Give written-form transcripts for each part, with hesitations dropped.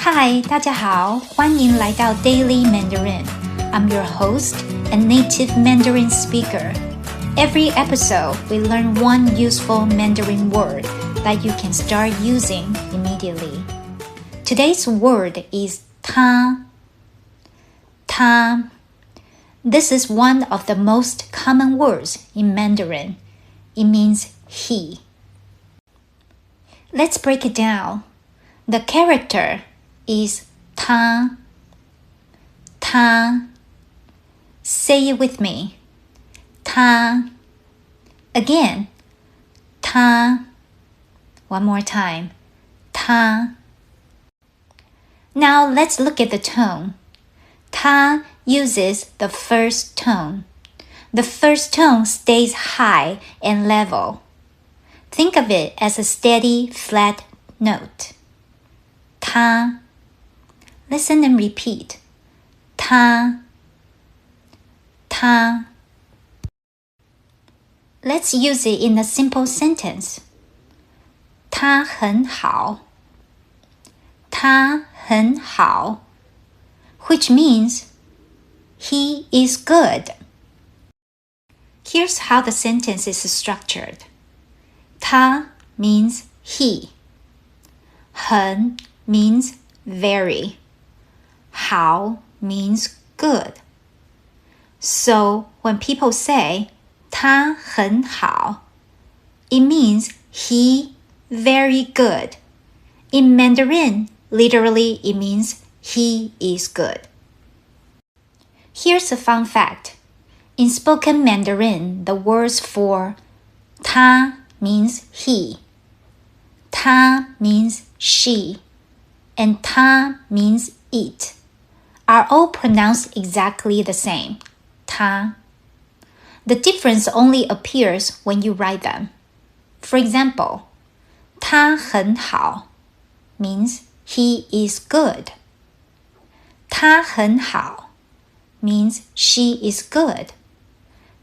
Hi, 大家好，欢迎来到 Daily Mandarin. I'm your host, a native Mandarin speaker. Every episode, we learn one useful Mandarin word that you can start using immediately. Today's word is 他. This is one of the most common words in Mandarin. It means he. Let's break it down. The character is 他. Say it with me. 他. Again. 他. One more time. 他. Now let's look at the tone. 他 uses the first tone. The first tone stays high and level. Think of it as a steady, flat note. 他. Listen and repeat. 他. Let's use it in a simple sentence. 他很好. 他很好, which means he is good. Here's how the sentence is structured. 他 means he. 很 means very. 好 means good. So when people say 他很好, it means he very good. In Mandarin, literally it means he is good. Here's a fun fact. In spoken Mandarin, the words for 他 means he, 她 means she, and 他 means it, are all pronounced exactly the same. 他. The difference only appears when you write them. For example, 他很好 means he is good. 她很好 means she is good.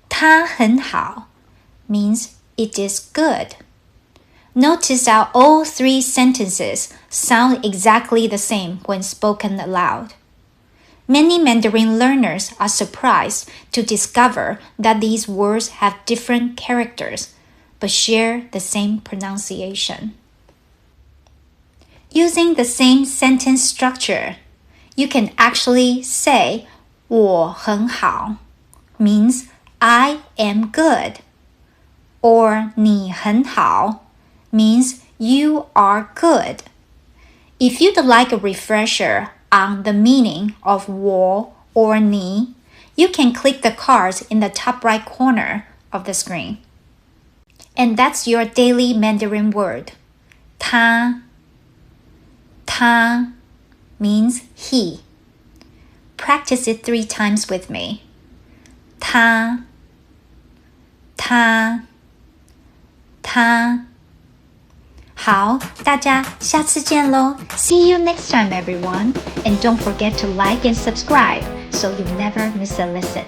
她很好 means it is good. Notice how all three sentences sound exactly the same when spoken aloud. Many Mandarin learners are surprised to discover that these words have different characters, but share the same pronunciation. Using the same sentence structure, you can actually say 我很好 means I am good, or 你很好 means you are good. If you'd like a refresher on the meaning of 我 or 你, you can click the cards in the top right corner of the screen. And that's your daily Mandarin word. 他means he. Practice it 3 times with me. 他好，大家下次见咯。See you next time, everyone. And don't forget to like and subscribe so you never miss a lesson.